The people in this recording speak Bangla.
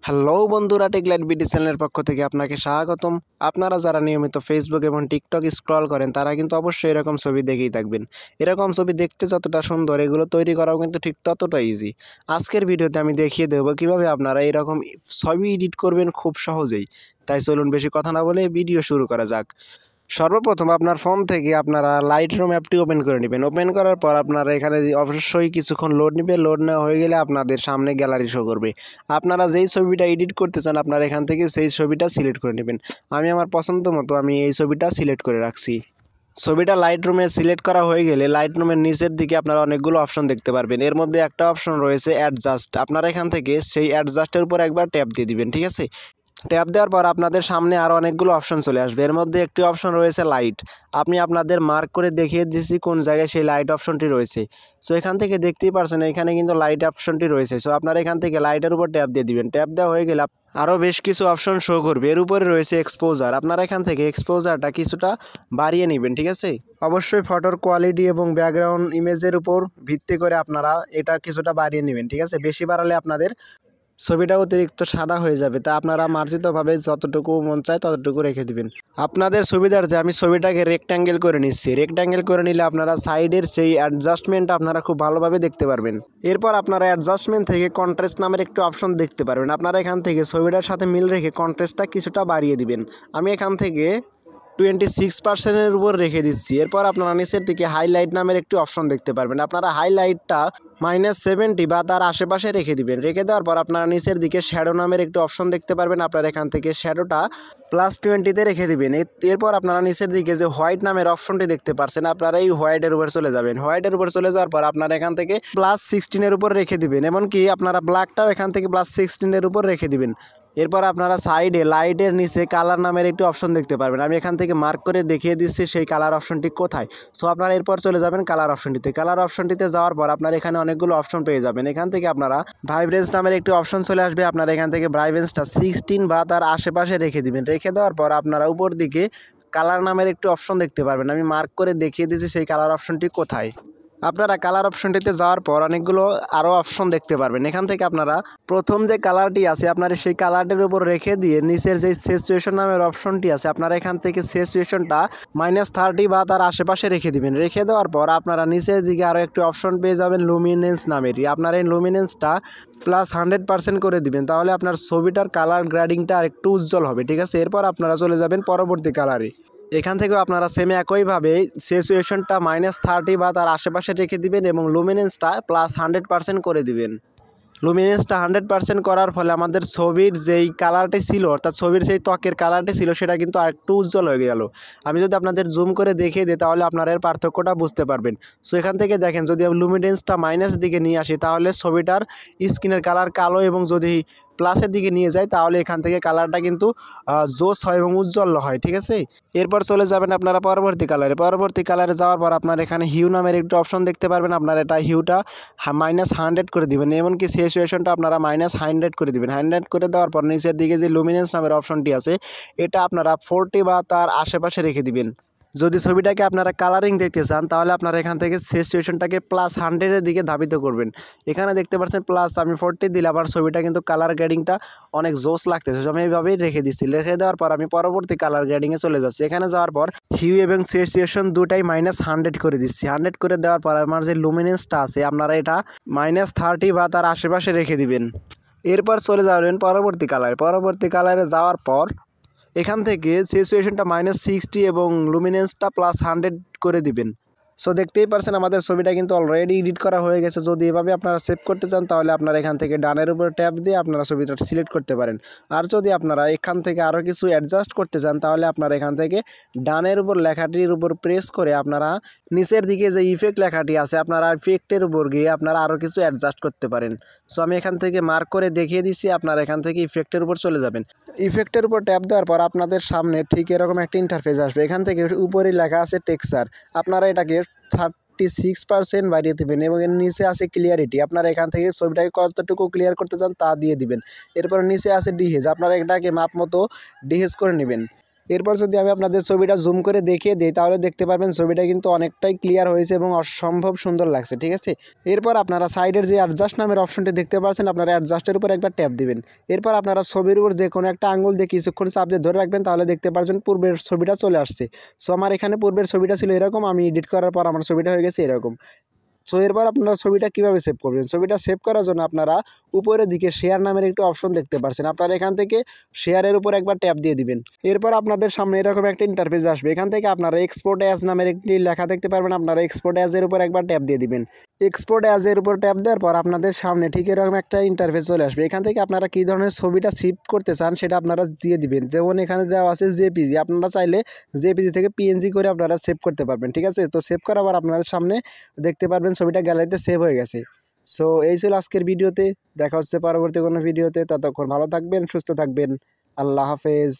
হ্যালো বন্ধুরা, টেকলাইট বিডি চ্যানেলের পক্ষ থেকে আপনাকে স্বাগতম। আপনারা যারা নিয়মিত ফেসবুক এবং টিকটক স্ক্রল করেন তারা কিন্তু অবশ্যই এরকম ছবি দেখেই থাকবেন। এরকম ছবি দেখতে যতটা সুন্দর, এগুলো তৈরি করাও কিন্তু ঠিক ততটা ইজি। আজকের ভিডিওতে আমি দেখিয়ে দেবো কিভাবে আপনারা এরকম ছবি এডিট করবেন খুব সহজেই। তাই চলুন বেশি কথা না বলে ভিডিও শুরু করা যাক। সর্বপ্রথম আপনার ফোন থেকে আপনারা লাইটরুম অ্যাপটি ওপেন করে নেবেন। ওপেন করার পর আপনারা এখানে অবশ্যই কিছুক্ষণ লোড নেবে। লোড নেওয়া হয়ে গেলে আপনাদের সামনে গ্যালারি শো করবে। আপনারা যেই ছবিটা এডিট করতে চান আপনারা এখান থেকে সেই ছবিটা সিলেক্ট করে নেবেন। আমি আমার পছন্দ মতো এই ছবিটা সিলেক্ট করে রাখছি। ছবিটা লাইটরুমে সিলেক্ট করা হয়ে গেলে লাইটরুমের নিচের দিকে আপনারা অনেকগুলো অপশন দেখতে পারবেন। এর মধ্যে একটা অপশন রয়েছে অ্যাডজাস্ট। আপনারা এখান থেকে সেই অ্যাডজাস্টের উপর একবার ট্যাপ দিয়ে দিবেন, ঠিক আছে। ট্যাপ দেওয়ার পর আপনাদের সামনে আরও অনেকগুলো অপশন চলে আসবে। এর মধ্যে একটি অপশন রয়েছে লাইট। আমি আপনাদের মার্ক করে দেখিয়ে দিচ্ছি কোন জায়গায় সেই লাইট অপশনটি রয়েছে। সো এখান থেকে দেখতেই পারছেন এখানে কিন্তু লাইট অপশনটি রয়েছে। সো আপনারা এখান থেকে লাইটের উপর ট্যাপ দিয়ে দিবেন। ট্যাপ দেওয়া হয়ে গেলে আরও বেশ কিছু অপশন শো করবে। এর উপরে রয়েছে এক্সপোজার। আপনারা এখান থেকে এক্সপোজারটা কিছুটা বাড়িয়ে নেবেন, ঠিক আছে। অবশ্যই ফটোর কোয়ালিটি এবং ব্যাকগ্রাউন্ড ইমেজের উপর ভিত্তি করে আপনারা এটা কিছুটা বাড়িয়ে নেবেন, ঠিক আছে। বেশি বাড়ালে আপনাদের ছবিটা অতিরিক্ত সাদা হয়ে যাবে। তা আপনারা মার্জিতভাবে যতটুকু মন চায় ততটুকু রেখে দিবেন। আপনাদের সুবিধার্থে আমি ছবিটাকে রেক্ট্যাঙ্গেল করে নিচ্ছি। রেক্ট্যাঙ্গেল করে নিলে আপনারা সাইডের সেই অ্যাডজাস্টমেন্ট আপনারা খুব ভালোভাবে দেখতে পারবেন। এরপর আপনারা অ্যাডজাস্টমেন্ট থেকে কন্ট্রাস্ট নামের একটি অপশন দেখতে পারবেন। আপনারা এখান থেকে ছবিটার সাথে মিল রেখে কন্ট্রাস্টটা কিছুটা বাড়িয়ে দিবেন। আমি এখান থেকে 26% উপর রেখে দিচ্ছি। এরপর আপনারা নিচের দিকে হাইলাইট নামের একটি অপশন দেখতে পারবেন। আপনারা হাইলাইটটা -70 বা তার আশেপাশে রেখে দিবেন। রেখে দেওয়ার পর আপনারা নিচের দিকে শ্যাডো নামের একটি অপশন দেখতে পারবেন। আপনারা এখান থেকে শ্যাডোটা +20-তে রেখে দিবেন। এরপর আপনারা নিচের দিকে যে হোয়াইট নামের অপশনটি দেখতে পাচ্ছেন আপনারা এই হোয়াইটের উপর চলে যাবেন। হোয়াইটের উপর চলে যাওয়ার পর আপনারা এখান থেকে +16-এর উপর রেখে দিবেন। এমনকি আপনারা ব্ল্যাকটাও এখান থেকে +16-এর উপর রেখে দিবেন। এরপর আপনারা সাইডে লাইটের নিচে কালার নামের একটি অপশন দেখতে পারবেন। আমি এখান থেকে মার্ক করে দেখিয়ে দিচ্ছি সেই কালার অপশনটি কোথায়। সো আপনারা এরপর চলে যাবেন কালার অপশনটিতে। কালার অপশনটিতে যাওয়ার পর আপনারা এখানে অনেকগুলো অপশন পেয়ে যাবেন। এখান থেকে আপনারা ভাইব্রেন্স নামের একটি অপশন চলে আসবে। আপনারা এখান থেকে ভাইব্রেন্সটা 16 বা তার আশেপাশে রেখে দিবেন। রেখে দেওয়ার পর আপনারা উপর দিকে কালার নামের একটি অপশন দেখতে পারবেন। আমি মার্ক করে দেখিয়ে দিচ্ছি সেই কালার অপশনটি কোথায়। আপনারা কালার অপশনটিতে যাওয়ার পর অনেকগুলো আরও অপশন দেখতে পারবেন। এখান থেকে আপনারা প্রথম যে কালারটি আছে আপনারা সেই কালারটির উপর রেখে দিয়ে নিচের যে স্যাচুরেশন নামের অপশনটি আছে আপনারা এখান থেকে স্যাচুরেশনটা -30 বা তার আশেপাশে রেখে দিবেন। রেখে দেওয়ার পর আপনারা নিচের দিকে আরও একটি অপশন পেয়ে যাবেন লুমিনেন্স নামেরই। আপনারা এই লুমিনেন্সটা +100% করে দিবেন। তাহলে আপনার ছবিটার কালার গ্রেডিংটা আরেকটু উজ্জ্বল হবে, ঠিক আছে। এরপর আপনারা চলে যাবেন পরবর্তী কালারে। এখান থেকেও আপনারা সেম একইভাবে স্যাচুরেশনটা -30 বা তার আশেপাশে রেখে দিবেন এবং লুমিনেন্সটা +100% করে দিবেন। লুমিনেন্সটা 100% করার ফলে আমাদের ছবির যেই কালারটি ছিল, অর্থাৎ ছবির যেই ত্বকের কালারটি ছিল সেটা কিন্তু আরেকটু উজ্জ্বল হয়ে গেল। আমি যদি আপনাদের জুম করে দেখিয়ে দিই তাহলে আপনারা এর পার্থক্যটা বুঝতে পারবেন। সো এখান থেকে দেখেন যদি আমি লুমিনেন্সটা মাইনাস দিকে নিয়ে আসি তাহলে ছবিটার স্ক্রিনের কালার কালো, এবং যদি প্লাসের দিকে নিয়ে যায় তাহলে এখান থেকে কালারটা কিন্তু জোস হয় এবং উজ্জ্বল হয়, ঠিক আছে। এরপর চলে যাবেন আপনারা পরবর্তী কালারে। পরবর্তী কালারে যাওয়ার পর আপনারা এখানে হিউ নামের একটি অপশন দেখতে পারবেন। আপনারা এটা হিউটা -100 করে দিবেন। এমনকি স্যাচুরেশনটা আপনারা -100 করে দিবেন। 100 করে দেওয়ার পর নিচের দিকে যে লুমিনেন্স নামের অপশনটি আছে এটা আপনারা 40 বা তার আশেপাশে রেখে দিবেন। যদি ছবিটাকে আপনারা কালারিং দেখতে চান তাহলে আপনারা এখান থেকে স্যাচুরেশনটাকে +100-এর দিকে ধাবিত করবেন। এখানে দেখতে পাচ্ছেন আমি 40 দিলে আমার ছবিটা কিন্তু কালার গ্রেডিংটা অনেক জোস লাগতেছে। আমি এইভাবেই রেখে দিচ্ছি। রেখে দেওয়ার পর আমি পরবর্তী কালার গ্রেডিংয়ে চলে যাচ্ছি। এখানে যাওয়ার পর হিউ এবং স্যাচুরেশন দুটাই -100 করে দিচ্ছি। 100 করে দেওয়ার পর আমার যে লুমিনেন্সটা আছে আপনারা এটা -30 বা তার আশেপাশে রেখে দিবেন। এরপর চলে যাবেন পরবর্তী কালারে। পরবর্তী কালারে যাওয়ার পর এখান থেকে স্যাচুরেশনটা -60 এবং লুমিনেন্সটা +100 করে দিবেন। সো দেখতেই পারছেন আমাদের ছবিটা কিন্তু অলরেডি এডিট করা হয়ে গেছে। যদি এভাবে আপনারা সেভ করতে চান তাহলে আপনারা এখান থেকে ডানের উপর ট্যাপ দিয়ে আপনারা ছবিটা সিলেক্ট করতে পারেন। আর যদি আপনারা এখান থেকে আরও কিছু অ্যাডজাস্ট করতে চান তাহলে আপনারা এখান থেকে ডানের উপর লেখাটির উপর প্রেস করে আপনারা নিচের দিকে যে ইফেক্ট লেখাটি আছে আপনারা ইফেক্টের উপর গিয়ে আপনারা আরও কিছু অ্যাডজাস্ট করতে পারেন। সো আমি এখান থেকে মার্ক করে দেখিয়ে দিচ্ছি। আপনারা এখান থেকে ইফেক্টের উপর চলে যাবেন। ইফেক্টের উপর ট্যাপ দেওয়ার পর আপনাদের সামনে ঠিক এরকম একটা ইন্টারফেস আসবে। এখান থেকে উপরে লেখা আছে টেক্সচার। আপনারা এটাকে 36% বাড়িয়ে দেবেন এবং এর নিচে আছে ক্লিয়ারিটি। আপনারা এখান থেকে ছবিটাকে কতটুকু ক্লিয়ার করতে চান তা দিয়ে দিবেন। এরপর নিচে আছে ডিহেজ। আপনারা এটাকে মাপ মতো ডিহেজ করে নেবেন। এরপর যদি আমি আপনাদের ছবিটা জুম করে দেখিয়ে দিই তাহলে দেখতে পারবেন ছবিটা কিন্তু অনেকটাই ক্লিয়ার হয়েছে এবং অসম্ভব সুন্দর লাগছে, ঠিক আছে। এরপর আপনারা সাইডের যে অ্যাডজাস্ট নামের অপশনটি দেখতে পাচ্ছেন, আপনারা অ্যাডজাস্টের উপর একবার ট্যাপ দিবেন। এরপর আপনারা ছবির উপর যে কোনো একটা আঙ্গুল দিয়ে কিছুক্ষণ চাপ দিয়ে ধরে রাখবেন, তাহলে দেখতে পারবেন পূর্বের ছবিটা চলে আসছে। সো আমার এখানে পূর্বের ছবিটা ছিল এরকম, আমি এডিট করার পর আমার ছবিটা হয়ে গেছে এরকম। সো এরপর আপনারা ছবিটা কীভাবে সেভ করবেন, ছবিটা সেভ করার জন্য আপনারা উপরের দিকে শেয়ার নামের একটি অপশন দেখতে পাচ্ছেন, আপনারা এখান থেকে শেয়ারের উপর একবার ট্যাপ দিয়ে দিবেন। এরপর আপনাদের সামনে এরকম একটা ইন্টারফেস আসবে, এখান থেকে আপনারা এক্সপোর্ট অ্যাজ নামের একটি লেখা দেখতে পারবেন, আপনারা এক্সপোর্ট অ্যাজের উপর একবার ট্যাপ দিয়ে দিবেন। এক্সপোর্ট অ্যাজের উপর ট্যাপ দেওয়ার পর আপনাদের সামনে ঠিক এরকম একটা ইন্টারফেস চলে আসবে, এখান থেকে আপনারা কী ধরনের ছবিটা শিফট করতে চান সেটা আপনারা দিয়ে দিবেন। যেমন এখানে দেওয়া আছে জেপিজি, আপনারা চাইলে জেপিজি থেকে পিএনজি করে আপনারা সেভ করতে পারবেন, ঠিক আছে। তো সেভ করার পর আপনাদের সামনে দেখতে পারবেন ছবিটা গ্যালারিতে সেভ হয়ে গেছে। সো এই ছিল আজকের ভিডিওতে, দেখা হচ্ছে পরবর্তী কোনো ভিডিওতে। ততক্ষণ ভালো থাকবেন, সুস্থ থাকবেন, আল্লাহ হাফেজ।